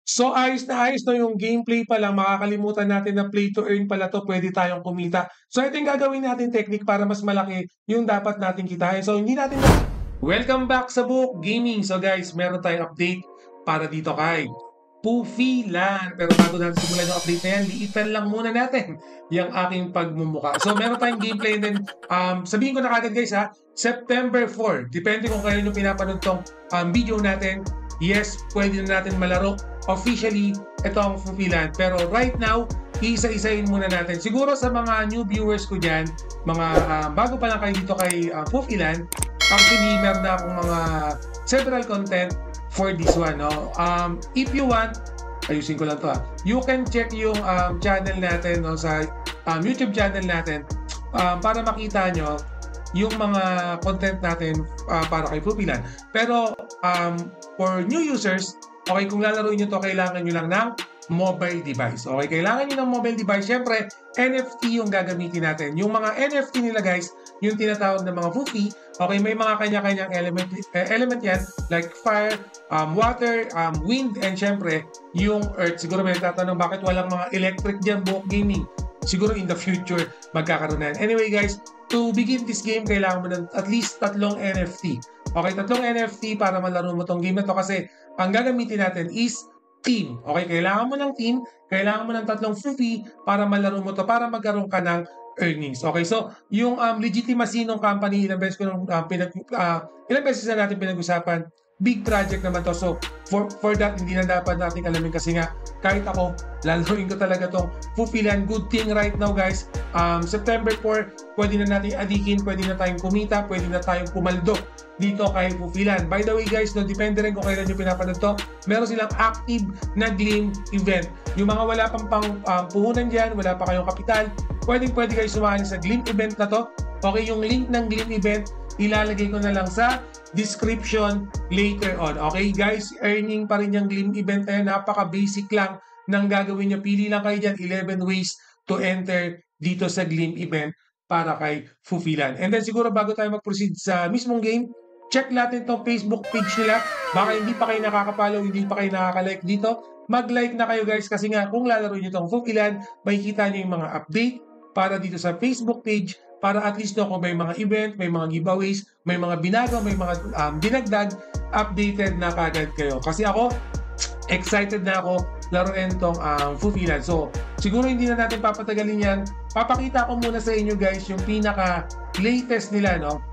So ayos na yung gameplay pa lang makakalimutan natin na play to earn pala 'to, puwede tayong kumita. So ito yung gagawin nating technique para mas malaki yung dapat nating kitain. So hindi natin welcome back sa Book Gaming. So guys, meron tayong update para dito kay Poofy Land. Pero bago natin simulan yung update na yan, liitan lang muna natin yung aking pagmumuka. So meron tayong gameplay and then sabihin ko na kagad guys ha, September 4, depende kung kailan yung pinapanood tong video natin, yes, pwede na natin malaro officially itong Poofy Land. Pero right now, isa-isahin muna natin. Siguro sa mga new viewers ko dyan, mga bago pa lang kayo dito kay Poofy Land, actually meron na akong mga several content for this one, no? If you want, ayusin ko lang to you can check yung channel natin, no, sa YouTube channel natin para makita nyo yung mga content natin para kay Poofy Land. Pero for new users, okay, kung lalaroin nyo to, kailangan nyo lang ng mobile device. Okay, kailangan nyo ng mobile device. Siyempre, NFT yung gagamitin natin. Yung mga NFT nila guys, yung tinatawag na mga Poofy, okay, may mga kanya-kanyang element yan, like fire, water, wind, and syempre, yung earth. Siguro may tatanong, bakit walang mga electric dyan, Book Gaming? Siguro in the future, magkakaroon na yan. Anyway guys, to begin this game, kailangan mo ng at least 3 NFT. Okay, 3 NFT para malaro mo tong game na to kasi ang gagamitin natin is team. Okay, kailangan mo ng team, kailangan mo ng 3 Poofy para malaro mo to, para magkaroon ka ng earnings. Okay, so yung legitimacy ng company, ilang beses na natin pinag-usapan, big project naman to. So for that, hindi na dapat natin alamin kasi nga kahit ako, lalaruin ko talaga tong Poofy Land. Good thing right now guys, September 4, pwede na natin adikin, pwede na tayong kumita, pwede na tayong pumaldo dito kay Poofy Land. By the way guys, no, depende rin kung kailan nyo pinapanood to, meron silang active na Gleam event. Yung mga wala pang puhunan dyan, wala pa kayong kapital, pwede kayo sumali sa Gleam event na to. Okay, yung link ng Gleam event, ilalagay ko na lang sa description later on. Okay guys, earning pa rin yung Gleam event na yan. Napaka-basic lang ng gagawin nyo. Pili lang kayo dyan, 11 ways to enter dito sa Gleam event para kay Poofy Land. And then siguro bago tayo mag-proceed sa mismong game, check natin itong Facebook page nila. Baka hindi pa kayo nakaka-follow, hindi pa kayo nakaka-like dito. Mag-like na kayo guys kasi nga kung lalaro nyo itong Poofy Land, makikita nyo yung mga update para dito sa Facebook page para at least kung may mga event, may mga giveaways, may mga binago, may mga dinagdag, updated na kagad kayo. Kasi ako, excited na ako laruin tong Poofy Land. So, siguro hindi na natin papatagalin yan. Papakita ko muna sa inyo guys yung pinaka-latest nila, no,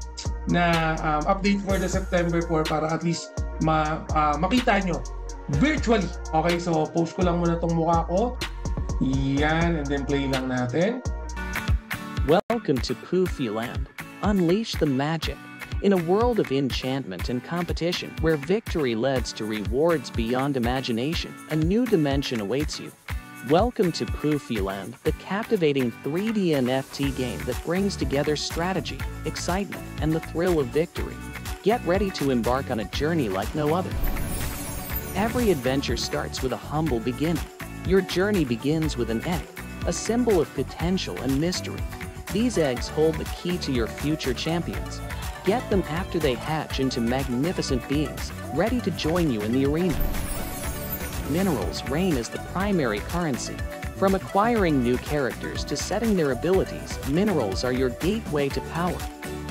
na update for the September 4 para at least makita nyo virtually. Okay, so post ko lang muna tong mukha ko. Yan, and then play lang natin. Welcome to Poofy Land. Unleash the magic. In a world of enchantment and competition, where victory leads to rewards beyond imagination, a new dimension awaits you. Welcome to Poofy Land, the captivating 3D NFT game that brings together strategy, excitement, and the thrill of victory. Get ready to embark on a journey like no other. Every adventure starts with a humble beginning. Your journey begins with an egg, a symbol of potential and mystery. These eggs hold the key to your future champions. Get them after they hatch into magnificent beings, ready to join you in the arena. Minerals reign as the primary currency. From acquiring new characters to setting their abilities, minerals are your gateway to power.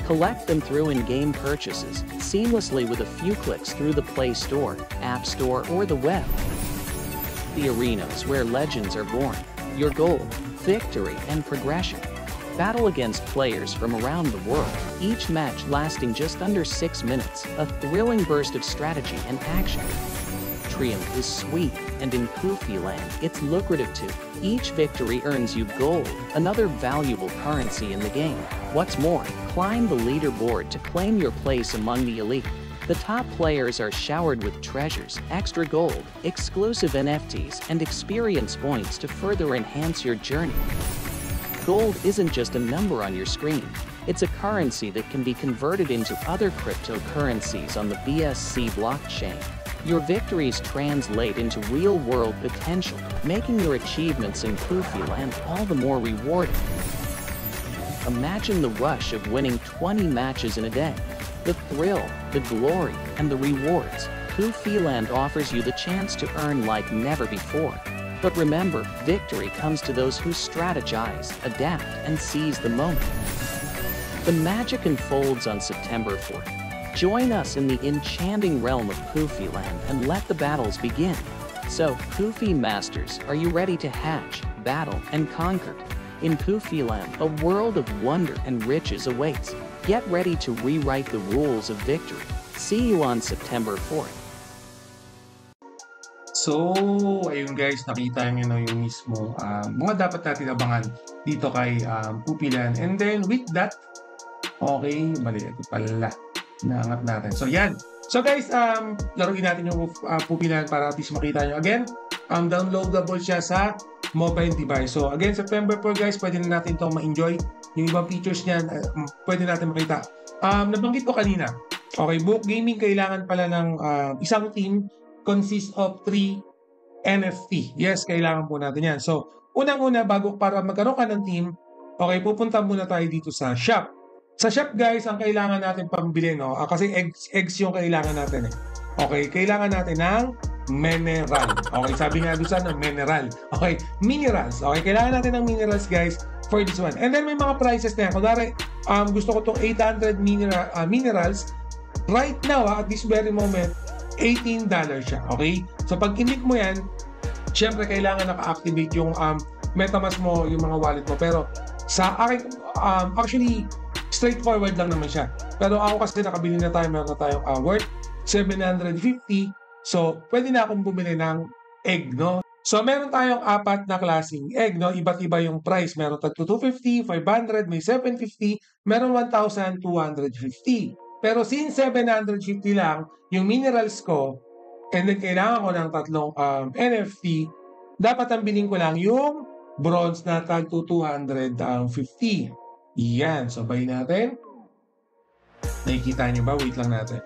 Collect them through in-game purchases, seamlessly with a few clicks through the Play Store, App Store, or the web. The arenas where legends are born. Your goal, victory, and progression. Battle against players from around the world, each match lasting just under 6 minutes, a thrilling burst of strategy and action. Triumph is sweet, and in Poofy Land, it's lucrative too. Each victory earns you gold, another valuable currency in the game. What's more, climb the leaderboard to claim your place among the elite. The top players are showered with treasures, extra gold, exclusive NFTs, and experience points to further enhance your journey. Gold isn't just a number on your screen. It's a currency that can be converted into other cryptocurrencies on the BSC blockchain. Your victories translate into real-world potential, making your achievements in Poofy Land all the more rewarding. Imagine the rush of winning 20 matches in a day. The thrill, the glory, and the rewards. Poofiland offers you the chance to earn like never before. But remember, victory comes to those who strategize, adapt, and seize the moment. The magic unfolds on September 4th. Join us in the enchanting realm of Poofiland and let the battles begin. So, Poofy Masters, are you ready to hatch, battle, and conquer? In Poofiland, a world of wonder and riches awaits. Get ready to rewrite the rules of victory. See you on September 4th. So, ayun guys, nakita nyo na yung mismo mga dapat natin abangan dito kay Poofiland. And then, with that, okay, mali, ito pala. Naangat natin. So, yan. So, guys, laruin natin yung Poofiland para at least makita nyo. Again, downloadable siya sa mobile device. So, again, September 4, guys, pwede na natin itong ma-enjoy. Yung ibang features niyan, pwede natin makita. Nabanggit ko kanina. Okay, Book Gaming, kailangan pala ng isang team consists of 3 NFT. Yes, kailangan po natin yan. So, unang-una, bago para magkaroon ka ng team, okay, pupunta muna tayo dito sa shop. Sa shop, guys, ang kailangan natin pambili, no? Kasi eggs yung kailangan natin, eh. Okay, kailangan natin ng mineral. Okay, sabi nga doon sa mineral. Okay, minerals. Okay, kailangan natin ng minerals, guys, for this one. And then, may mga prices na yan. Kunwari, gusto ko itong 800 minerals. Right now, at this very moment, $18 siya. Okay? So, pag click mo yan, syempre, kailangan naka-activate yung MetaMask mo, yung mga wallet mo. Pero, sa akin, actually, straightforward lang naman siya. Pero ako kasi nakabili na tayo, meron na tayong worth $750. So, pwede na akong bumili ng egg, no? So, meron tayong 4 na klaseng egg, no? Iba't iba yung price. Meron tag 250, 500, may 750, meron 1,250. Pero since 750 lang yung minerals ko, and then kailangan ko ng 3 NFT, dapat ang biling ko lang yung bronze na tag 250. Yan. So, buy natin. Nakikita nyo ba? Wait lang natin.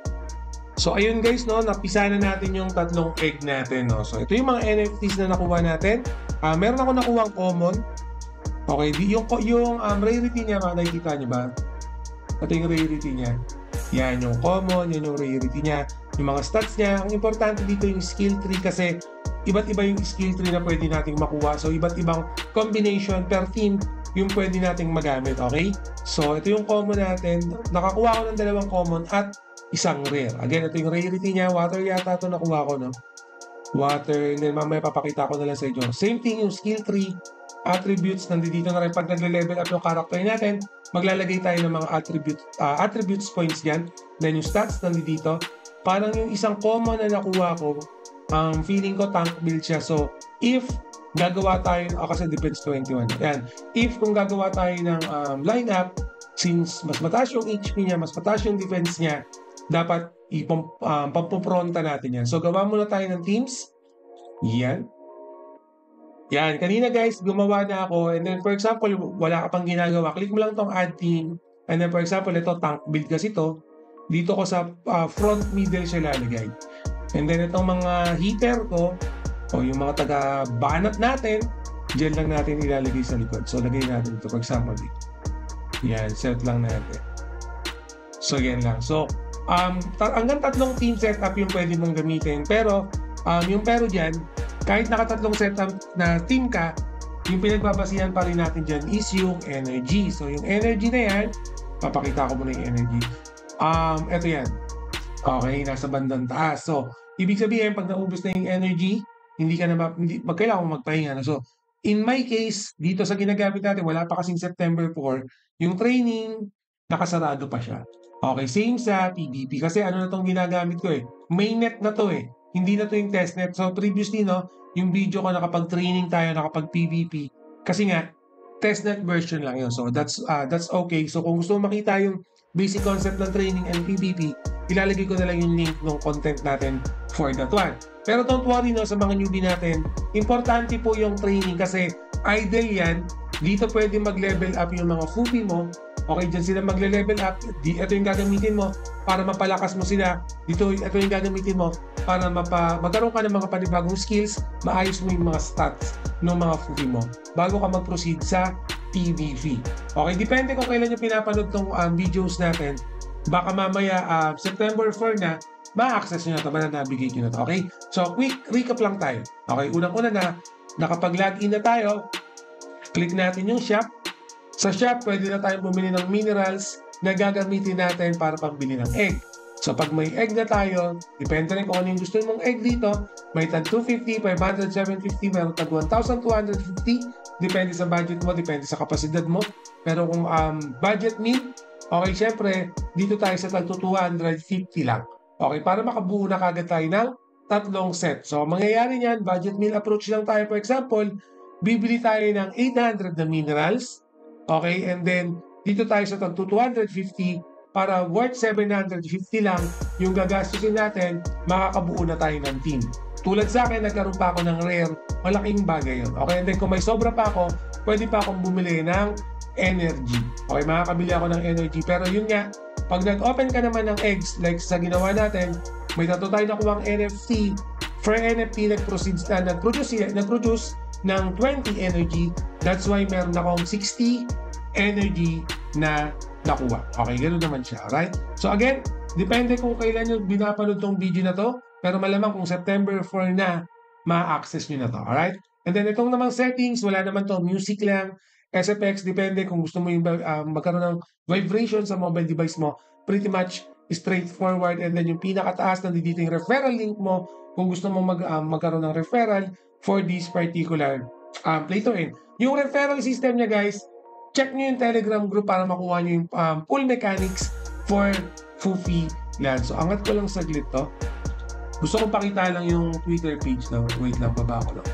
So, ayun guys, no? Napisa na natin yung 3 egg natin, no? So, ito yung mga NFTs na nakuha natin. Meron ako nakuha common. Okay. Yung rarity niya, nakikita nyo ba? Ito yung rarity niya. Yan yung common, yan yung rarity niya. Yung mga stats niya. Ang importante dito yung skill tree kasi iba't iba yung skill tree na pwede nating makuha. So, iba't ibang combination per team yung pwede nating magamit, okay? So, ito yung common natin. Nakakuha ko ng 2 common at 1 rare. Again, ito yung rarity niya. Water yata ito nakuha ko, no? Water. And then, mamaya papakita ko na lang sa inyo. Same thing yung skill tree, attributes. Nandito na rin pag nagle-level up yung character natin, maglalagay tayo ng mga attributes points dyan. Then, yung stats nandito. Parang yung 1 common na nakuha ko, feeling ko tank build siya. So, if gagawa tayo, kasi depends 21. Yan. If kung gagawa tayo ng lineup, since mas mataas yung HP niya, mas mataas yung defense niya, dapat pampupronta natin yan. So, gawa muna tayo ng teams. Yan. Yan. Kanina guys, gumawa na ako. And then, for example, wala ka pang ginagawa. Click mo lang tong add team. And then, for example, ito, tank build kasi ito. Dito ko sa front middle siya lalagay. And then, itong mga heater ko, o yung mga taga-banat natin, dyan lang natin ilalagay sa likod. So, lagay natin ito. For example, dito. Yan, set lang natin. So, yan lang. So, hanggang 3 team setup yung pwede mong gamitin. Pero, yung dyan, kahit naka-3 setup na team ka, yung pinagbabasihan pa rin natin dyan is yung energy. So, yung energy na yan, papakita ko muna yung energy. Ito yan. Okay, nasa bandang taas. So, ibig sabihin, pag naubos na yung energy, hindi kailangan mong magpahinga. So, in my case, dito sa ginagamit natin, wala pa kasing September 4, yung training, nakasarado pa siya. Okay, same sa PvP. Kasi ano na itong ginagamit ko eh. Mainnet na to eh. Hindi na to yung testnet. So, previously, no, yung video ko nakapag-training tayo, nakapag-PvP. Kasi nga, testnet version lang yun. So, that's okay. So, kung gusto mo makita yung basic concept ng training and PvP, ilalagay ko na lang yung link ng content natin for that one. Pero don't worry, no, sa mga newbie natin, importante po yung training kasi idle yan. Dito pwede mag-level up yung mga FUPI mo. Okay, dyan sila magle-level up. Ito yung gagamitin mo para mapalakas mo sila. Dito, ito yung gagamitin mo para magkaroon ka ng mga panibagong skills, maayos mo yung mga stats ng mga FUPI mo bago ka mag-proceed sa PvP. Okay, depende kung kailan yung pinapanood tong videos natin. baka mamaya September 4 na, ma-access nyo na ito, navigate nyo na ito. Okay? So, quick recap lang tayo. Okay, unang-una na, nakapag-login na tayo, click natin yung shop. Sa shop, pwede na tayong bumili ng minerals na gagamitin natin para pambili ng egg. So, pag may egg na tayo, depende rin kung ano yung gusto mong egg dito, may tag 250, 500, 750, meron tag 1,250, depende sa budget mo, depende sa kapasidad mo. Pero kung budget meal, okay, syempre, dito tayo sa tag 250 lang. Okay, para makabuo na kagad tayo ng 3 set. So, mangyayari niyan, budget meal approach lang tayo. For example, bibili tayo ng 800 na minerals. Okay, and then, dito tayo sa tag 250 para worth 750 lang yung gagastusin natin, makakabuo na tayo ng team. Tulad sa akin, nagkaroon pa ako ng rare, malaking bagay yun. Okay, and then kung may sobra pa ako, pwede pa akong bumili ng energy. Okay, makakabili ako ng energy. Pero yun nga, pag nag-open ka naman ng eggs, like sa ginawa natin, may tato tayo nakuha ang NFT. For NFT, nag-produce ng 20 energy. That's why meron akong 60 energy na nakuha. Okay, ganoon naman siya. Alright? So again, depende kung kailan nyo binapanood tong video na to, pero malamang kung September 4 na, ma-access nyo na to. Alright? And then itong namang settings, wala naman to, music lang, SFX, depende kung gusto mo yung magkaroon ng vibration sa mobile device mo, pretty much straightforward. And then yung pinakataas, nandito yung referral link mo kung gusto mo magkaroon ng referral for this particular play to earn. Yung referral system niya, guys, check nyo yung Telegram group para makuha nyo yung full mechanics for Foofy Land. So, angat ko lang saglit to. Gusto kong pakita lang yung Twitter page na. Wait lang, baba ko lang.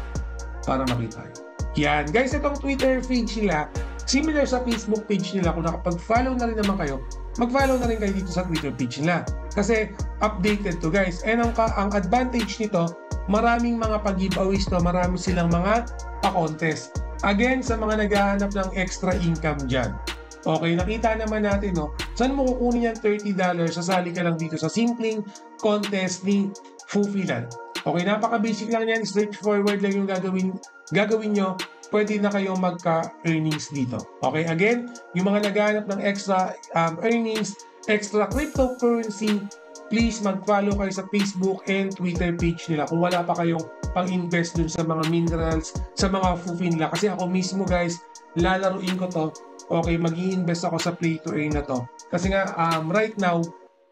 Para makita nyo. Yan. Guys, itong Twitter page nila, similar sa Facebook page nila. Kung nakapag-follow na rin naman kayo, mag-follow na rin kayo dito sa Twitter page nila. Kasi, updated to, guys. And ang advantage nito, maraming mga pag-giveaways to, marami silang mga pa-contest. Again, sa mga naghahanap ng extra income dyan. Okay, nakita naman natin, no? Saan mo kukunin yan $30? Sasali ka lang dito sa simpleng contest ni Foofy Land. Okay, napaka-basic lang yan. Straightforward lang yung gagawin nyo. Pwede na kayong magka-earnings dito. Okay, again, yung mga naghahanap ng extra earnings, extra cryptocurrency, please mag-follow kayo sa Facebook and Twitter page nila kung wala pa kayong pang-invest dun sa mga minerals, sa mga Foofy nila. Kasi ako mismo, guys, lalaruin ko to. Okay, mag-i-invest ako sa play to earn na to. Kasi nga, right now,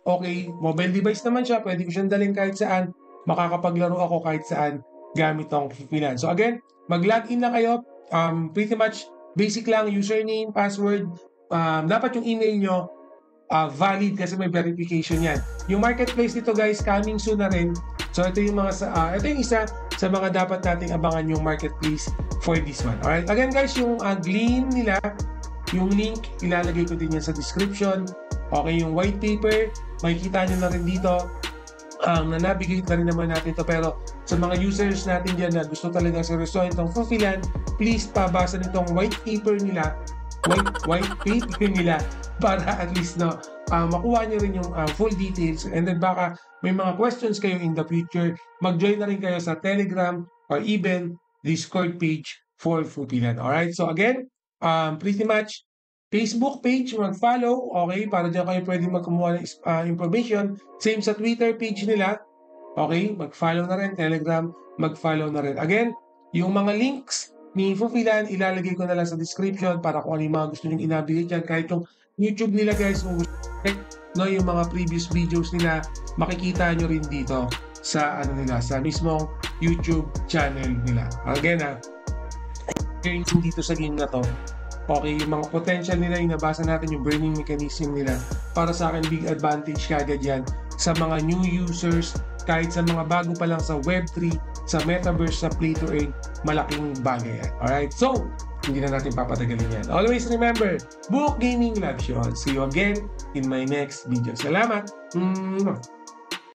okay, mobile device naman siya. Pwede ko siyang dalhin kahit saan. Makakapaglaro ako kahit saan gamit tong Foofy Land. So again, mag-login na kayo. Pretty much basic lang, username, password. Dapat yung email nyo valid kasi may verification yan. Yung marketplace dito, guys, coming soon na rin. So ito yung ito yung isa sa mga dapat nating abangan yung marketplace for this one. Alright, again guys, yung Gleam nila, yung link, ilalagay ko din yan sa description. Okay, yung white paper, makikita nyo na rin dito. Na-navigate na rin naman natin to, pero sa mga users natin dyan na gusto talaga seryosohin itong Foofy Land, please pabasa nitong white paper nila, white paper nila, para at least makuha nyo rin yung full details. And then baka may mga questions kayo in the future, mag-join na rin kayo sa Telegram or even Discord page for Foofy Land. Alright, so again, pretty much Facebook page, mag-follow, okay, para dyan kayo pwede magkumuha ng information. Same sa Twitter page nila, okay, mag-follow na rin. Telegram, mag-follow na rin. Again, yung mga links ni Foofy Land, ilalagay ko na lang sa description para kung ano yung mga gusto nyo i-navigate dyan. Kahit yung YouTube nila, guys, kung gusto nyo yung mga previous videos nila, makikita nyo rin dito sa sa mismong YouTube channel nila. Again, dito sa game na to, okay, yung mga potential nila, yung nabasa natin yung burning mechanism nila, para sa akin big advantage kagad yan sa mga new users, kahit sa mga bago pa lang sa Web3, sa Metaverse, sa Play to Earn, malaking bagay yan. Alright, so hindi na natin papatagalin yan. Always remember, Book Gaming loves you all. See you again in my next video. Salamat!